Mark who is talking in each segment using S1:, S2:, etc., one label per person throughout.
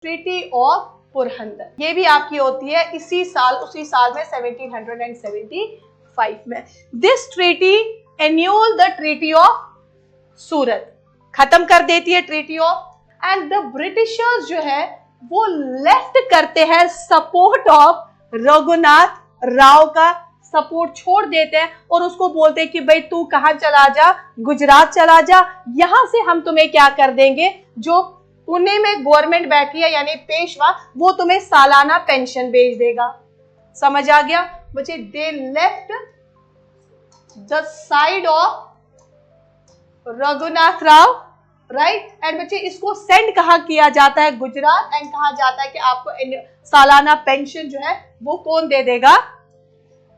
S1: Treaty of Purandar, ये भी आपकी होती है उसी साल में 1775 में। This treaty annul the treaty of Surat, खत्म कर देती है treaty of, and the Britishers जो है वो लेफ्ट करते हैं सपोर्ट ऑफ रघुनाथ राव का सपोर्ट छोड़ देते हैं और उसको बोलते हैं कि भाई तू कहां चला जा, गुजरात चला जा, यहां से हम तुम्हें क्या कर देंगे, जो पुणे में गवर्नमेंट बैठी है यानी पेशवा, वो तुम्हें सालाना पेंशन भेज देगा। समझ आ गया बच्चे? They left the side of Raghunath Rao, right. And बच्चे इसको सेंड कहाँ किया जाता है? गुजरात। एंड कहा जाता है कि आपको सालाना पेंशन जो है वो कौन दे देगा?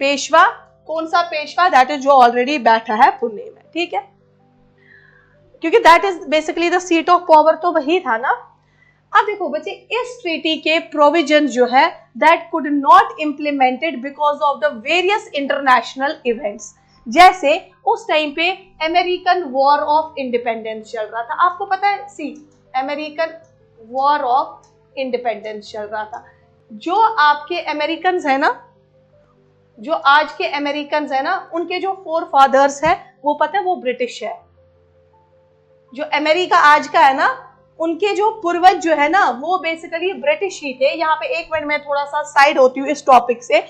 S1: पेशवा। कौन सा पेशवा? दैट इज जो ऑलरेडी बैठा है पुणे में, ठीक है, क्योंकि that is basically the seat of power, तो वही था ना। अब देखो बच्चे, इस ट्रीटी के प्रोविजन जो है that could not implemented because of the various international events. जैसे उस टाइम पे अमेरिकन वॉर ऑफ इंडिपेंडेंस चल रहा था, आपको पता है, अमेरिकन वॉर ऑफ इंडिपेंडेंस चल रहा था। जो आपके अमेरिकन है ना, जो आज के अमेरिकन है ना, उनके जो फोर फादर्स है वो पता है वो ब्रिटिश है। जो अमेरिका आज का है ना, उनके जो पूर्वज जो है ना वो बेसिकली ब्रिटिश ही थे। यहाँ पे एक मिनट में थोड़ा सा साइड होती हूँ इस टॉपिक से।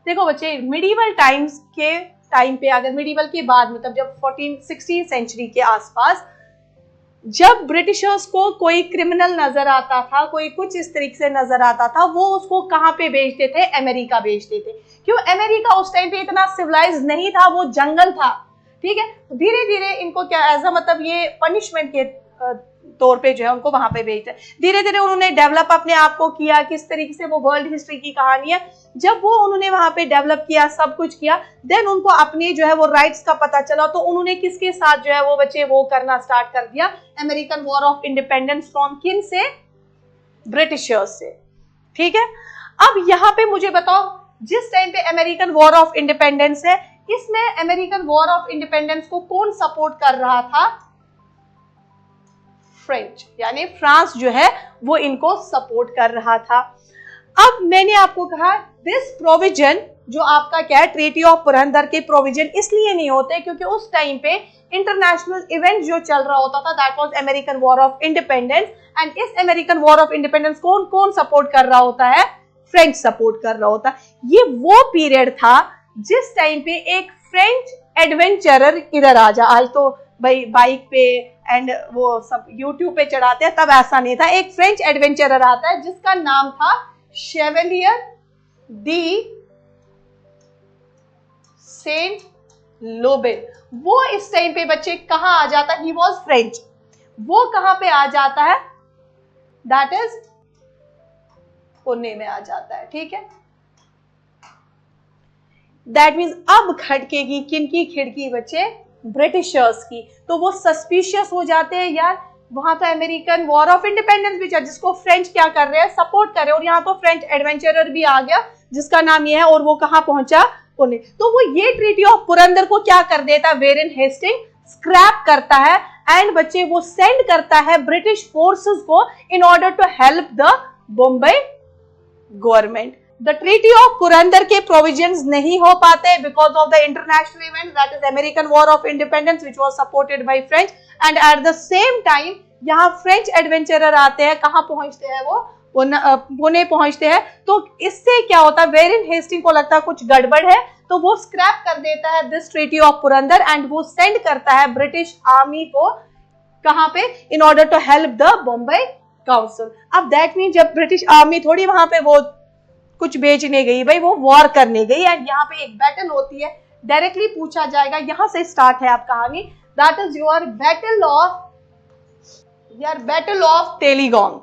S1: देखो बच्चे, मिडिवल टाइम्स के टाइम पे, अगर मिडिवल के बाद मतलब जब 14-16 सेंचुरी के आसपास, जब ब्रिटिशर्स को कोई क्रिमिनल नजर आता था, कोई कुछ इस तरीके से नजर आता था, वो उसको कहाँ पे भेजते थे? अमेरिका भेजते थे। क्यों? अमेरिका उस टाइम पे इतना सिविलाइज नहीं था, वो जंगल था, ठीक है। धीरे धीरे इनको क्या एज मतलब ये पनिशमेंट के तौर पे जो है उनको वहां पे भेजते। धीरे धीरे उन्होंने डेवलप अपने आप को किया, किस तरीके से वो वर्ल्ड हिस्ट्री की कहानी है। जब वो उन्होंने वहां पे डेवलप किया, सब कुछ किया, देन उनको अपने जो है वो राइट्स का पता चला, तो उन्होंने किसके साथ जो है वो बच्चे वो करना स्टार्ट कर दिया, American war of independence from किन से? ब्रिटिशर्स से, ठीक है। अब यहाँ पे मुझे बताओ, जिस टाइम पे अमेरिकन वॉर ऑफ इंडिपेंडेंस है, इसमें अमेरिकन वॉर ऑफ इंडिपेंडेंस को कौन सपोर्ट कर रहा था? फ्रेंच, यानी फ्रांस जो है वो इनको सपोर्ट कर रहा था। अब मैंने आपको कहा दिस प्रोविजन जो आपका क्या है, ट्रीटी ऑफ पुरंदर के प्रोविजन इसलिए नहीं होते क्योंकि उस टाइम पे इंटरनेशनल इवेंट जो चल रहा होता था that was American war of independence. And इस अमेरिकन वॉर ऑफ इंडिपेंडेंस कौन कौन सपोर्ट कर रहा होता है? फ्रेंच सपोर्ट कर रहा होता है। ये वो पीरियड था जिस टाइम पे एक फ्रेंच एडवेंचरर इधर आ जा, आज तो भाई बाइक पे एंड वो सब यूट्यूब पे चढ़ाते हैं, तब ऐसा नहीं था। एक फ्रेंच एडवेंचरर आता है जिसका नाम था शेवलियर डी सेंट लोबेन। वो इस टाइम पे बच्चे कहां आ जाता है? He was French. वो कहां पे आ जाता है? दैट इज पुणे में आ जाता है, ठीक है। दैट मीन्स अब खटकेगी किनकी खिड़की बच्चे? ब्रिटिशर्स की। तो वो सस्पिशियस हो जाते हैं, यार वहां तो अमेरिकन वॉर ऑफ इंडिपेंडेंस भी चल, जिसको फ्रेंच क्या कर रहे हैं? सपोर्ट कर रहे हैं, और यहाँ तो फ्रेंच एडवेंचरर भी आ गया जिसका नाम ये है, और वो कहां पहुंचा? पुणे। तो वो ये ट्रीटी ऑफ पुरंदर को क्या कर देता है? वेरेन हेस्टिंग स्क्रैप करता है, एंड बच्चे वो सेंड करता है ब्रिटिश फोर्सेस को in order to help the Bombay government. The treaty of Purandar के प्रोविजंस नहीं हो पाते because of the international event that is American war of independence which was supported by French. And at the same time यहाँ French adventurer आते हैं, कहाँ पहुंचते हैं? वो पुणे पहुंचते हैं। तो इससे क्या होता है? वेरेन हेस्टिंग को लगता है कुछ गड़बड़ है, तो वो स्क्रैप कर देता है this treaty of Purandar, and वो सेंड करता है ब्रिटिश आर्मी को कहां पे? In order to help the Bombay council. अब दैट मीन जब ब्रिटिश आर्मी थोड़ी वहां पे वो कुछ बेचने गई, भाई वो वॉर करने गई, एंड यहाँ पे एक बैटल होती है। डायरेक्टली पूछा जाएगा, यहां से स्टार्ट है आप कहानी, that is your battle of टेलीगोंग।